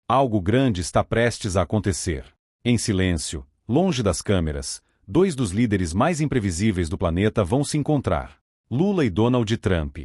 Algo grande está prestes a acontecer. Em silêncio, longe das câmeras, dois dos líderes mais imprevisíveis do planeta vão se encontrar. Lula e Donald Trump.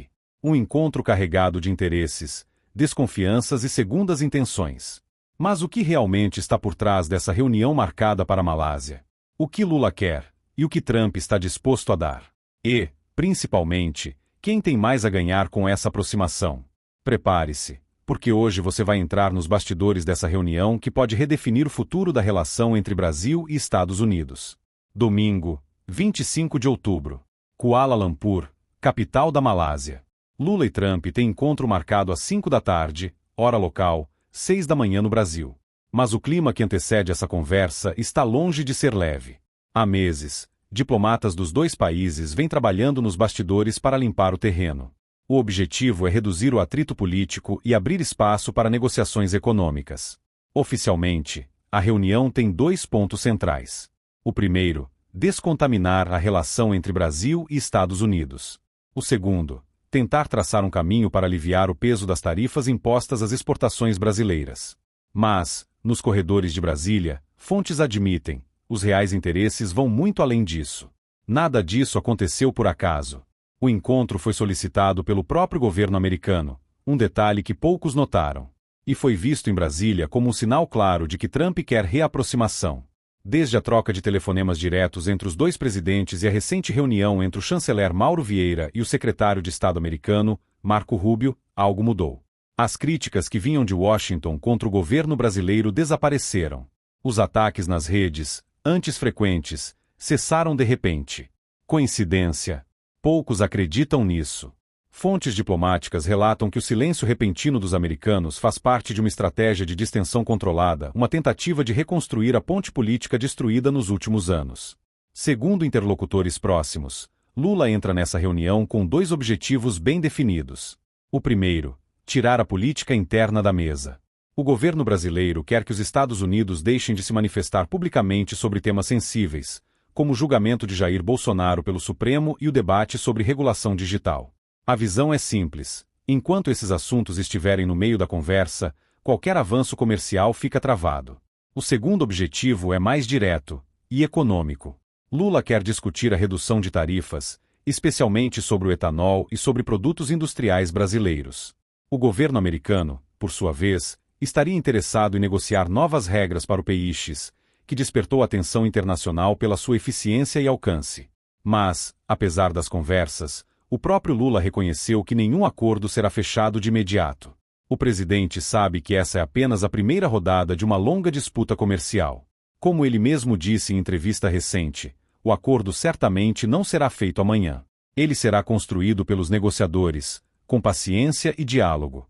Um encontro carregado de interesses, desconfianças e segundas intenções. Mas o que realmente está por trás dessa reunião marcada para a Malásia? O que Lula quer e o que Trump está disposto a dar? E, principalmente, quem tem mais a ganhar com essa aproximação? Prepare-se, porque hoje você vai entrar nos bastidores dessa reunião que pode redefinir o futuro da relação entre Brasil e Estados Unidos. Domingo, 25 de outubro. Kuala Lumpur, capital da Malásia. Lula e Trump têm encontro marcado às 5 da tarde, hora local, 6 da manhã no Brasil. Mas o clima que antecede essa conversa está longe de ser leve. Há meses, diplomatas dos dois países vêm trabalhando nos bastidores para limpar o terreno. O objetivo é reduzir o atrito político e abrir espaço para negociações econômicas. Oficialmente, a reunião tem dois pontos centrais. O primeiro, descontaminar a relação entre Brasil e Estados Unidos. O segundo, tentar traçar um caminho para aliviar o peso das tarifas impostas às exportações brasileiras. Mas, nos corredores de Brasília, fontes admitem, os reais interesses vão muito além disso. Nada disso aconteceu por acaso. O encontro foi solicitado pelo próprio governo americano, um detalhe que poucos notaram. E foi visto em Brasília como um sinal claro de que Trump quer reaproximação. Desde a troca de telefonemas diretos entre os dois presidentes e a recente reunião entre o chanceler Mauro Vieira e o secretário de Estado americano, Marco Rubio, algo mudou. As críticas que vinham de Washington contra o governo brasileiro desapareceram. Os ataques nas redes, antes frequentes, cessaram de repente. Coincidência? Poucos acreditam nisso. Fontes diplomáticas relatam que o silêncio repentino dos americanos faz parte de uma estratégia de distensão controlada, uma tentativa de reconstruir a ponte política destruída nos últimos anos. Segundo interlocutores próximos, Lula entra nessa reunião com dois objetivos bem definidos. O primeiro, tirar a política interna da mesa. O governo brasileiro quer que os Estados Unidos deixem de se manifestar publicamente sobre temas sensíveis, como o julgamento de Jair Bolsonaro pelo Supremo e o debate sobre regulação digital. A visão é simples. Enquanto esses assuntos estiverem no meio da conversa, qualquer avanço comercial fica travado. O segundo objetivo é mais direto e econômico. Lula quer discutir a redução de tarifas, especialmente sobre o etanol e sobre produtos industriais brasileiros. O governo americano, por sua vez, estaria interessado em negociar novas regras para o PIX, que despertou atenção internacional pela sua eficiência e alcance. Mas, apesar das conversas, o próprio Lula reconheceu que nenhum acordo será fechado de imediato. O presidente sabe que essa é apenas a primeira rodada de uma longa disputa comercial. Como ele mesmo disse em entrevista recente, o acordo certamente não será feito amanhã. Ele será construído pelos negociadores, com paciência e diálogo.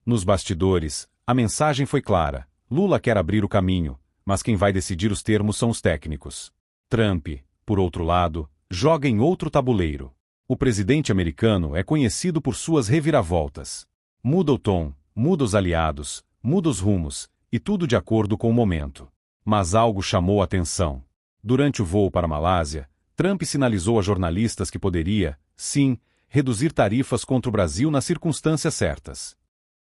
Nos bastidores, a mensagem foi clara: Lula quer abrir o caminho, mas quem vai decidir os termos são os técnicos. Trump, por outro lado, joga em outro tabuleiro. O presidente americano é conhecido por suas reviravoltas. Muda o tom, muda os aliados, muda os rumos, e tudo de acordo com o momento. Mas algo chamou a atenção. Durante o voo para a Malásia, Trump sinalizou a jornalistas que poderia, sim, reduzir tarifas contra o Brasil nas circunstâncias certas.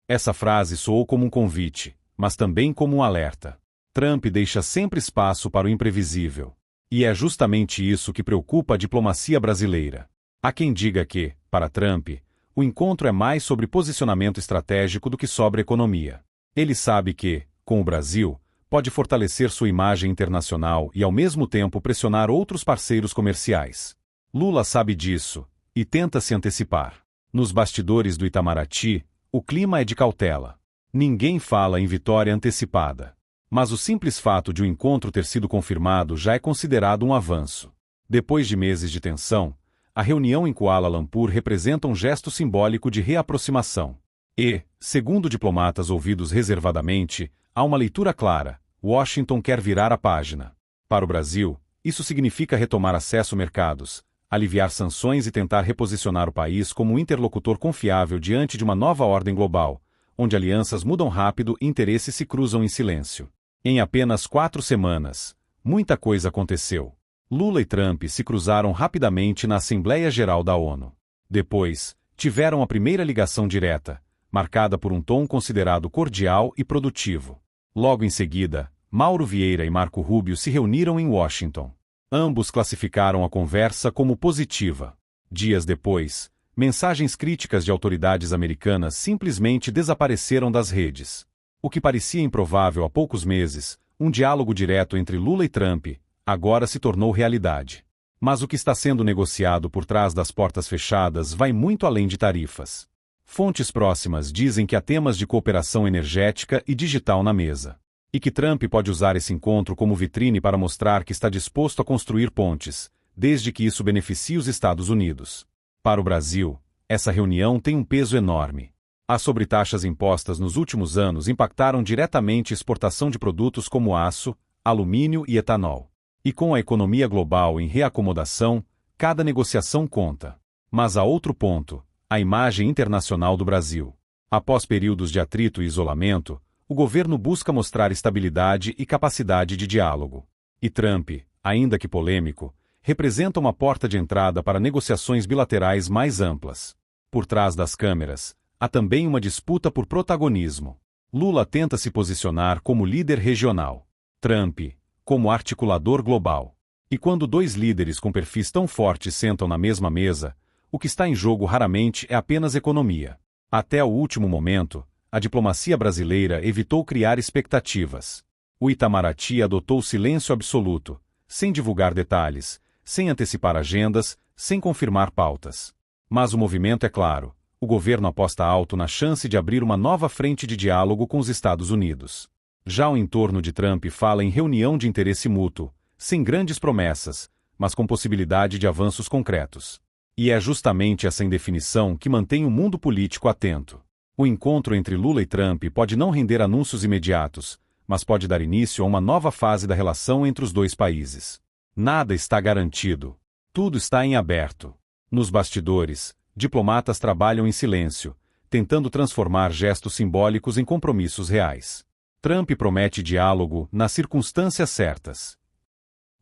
Essa frase soou como um convite, mas também como um alerta. Trump deixa sempre espaço para o imprevisível. E é justamente isso que preocupa a diplomacia brasileira. Há quem diga que, para Trump, o encontro é mais sobre posicionamento estratégico do que sobre economia. Ele sabe que, com o Brasil, pode fortalecer sua imagem internacional e ao mesmo tempo pressionar outros parceiros comerciais. Lula sabe disso, e tenta se antecipar. Nos bastidores do Itamaraty, o clima é de cautela. Ninguém fala em vitória antecipada. Mas o simples fato de o encontro ter sido confirmado já é considerado um avanço. Depois de meses de tensão, a reunião em Kuala Lumpur representa um gesto simbólico de reaproximação. E, segundo diplomatas ouvidos reservadamente, há uma leitura clara: Washington quer virar a página. Para o Brasil, isso significa retomar acesso a mercados, aliviar sanções e tentar reposicionar o país como um interlocutor confiável diante de uma nova ordem global, onde alianças mudam rápido e interesses se cruzam em silêncio. Em apenas 4 semanas, muita coisa aconteceu. Lula e Trump se cruzaram rapidamente na Assembleia Geral da ONU. Depois, tiveram a primeira ligação direta, marcada por um tom considerado cordial e produtivo. Logo em seguida, Mauro Vieira e Marco Rubio se reuniram em Washington. Ambos classificaram a conversa como positiva. Dias depois, mensagens críticas de autoridades americanas simplesmente desapareceram das redes. O que parecia improvável há poucos meses, um diálogo direto entre Lula e Trump, agora se tornou realidade. Mas o que está sendo negociado por trás das portas fechadas vai muito além de tarifas. Fontes próximas dizem que há temas de cooperação energética e digital na mesa. E que Trump pode usar esse encontro como vitrine para mostrar que está disposto a construir pontes, desde que isso beneficie os Estados Unidos. Para o Brasil, essa reunião tem um peso enorme. As sobretaxas impostas nos últimos anos impactaram diretamente a exportação de produtos como aço, alumínio e etanol. E com a economia global em reacomodação, cada negociação conta. Mas há outro ponto: a imagem internacional do Brasil. Após períodos de atrito e isolamento, o governo busca mostrar estabilidade e capacidade de diálogo. E Trump, ainda que polêmico, representa uma porta de entrada para negociações bilaterais mais amplas. Por trás das câmeras, há também uma disputa por protagonismo. Lula tenta se posicionar como líder regional. Trump, como articulador global. E quando dois líderes com perfis tão fortes sentam na mesma mesa, o que está em jogo raramente é apenas economia. Até o último momento, a diplomacia brasileira evitou criar expectativas. O Itamaraty adotou silêncio absoluto, sem divulgar detalhes, sem antecipar agendas, sem confirmar pautas. Mas o movimento é claro: o governo aposta alto na chance de abrir uma nova frente de diálogo com os Estados Unidos. Já o entorno de Trump fala em reunião de interesse mútuo, sem grandes promessas, mas com possibilidade de avanços concretos. E é justamente essa indefinição que mantém o mundo político atento. O encontro entre Lula e Trump pode não render anúncios imediatos, mas pode dar início a uma nova fase da relação entre os dois países. Nada está garantido. Tudo está em aberto. Nos bastidores, diplomatas trabalham em silêncio, tentando transformar gestos simbólicos em compromissos reais. Trump promete diálogo nas circunstâncias certas.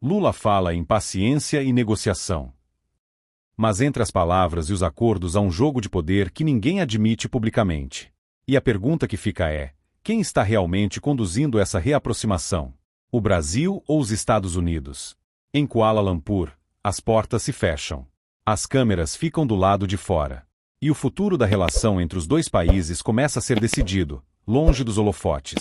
Lula fala em paciência e negociação. Mas entre as palavras e os acordos há um jogo de poder que ninguém admite publicamente. E a pergunta que fica é: quem está realmente conduzindo essa reaproximação? O Brasil ou os Estados Unidos? Em Kuala Lumpur, as portas se fecham. As câmeras ficam do lado de fora. E o futuro da relação entre os dois países começa a ser decidido, longe dos holofotes.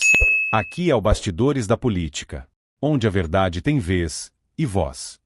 Aqui é o Bastidores da Política, onde a verdade tem vez e voz.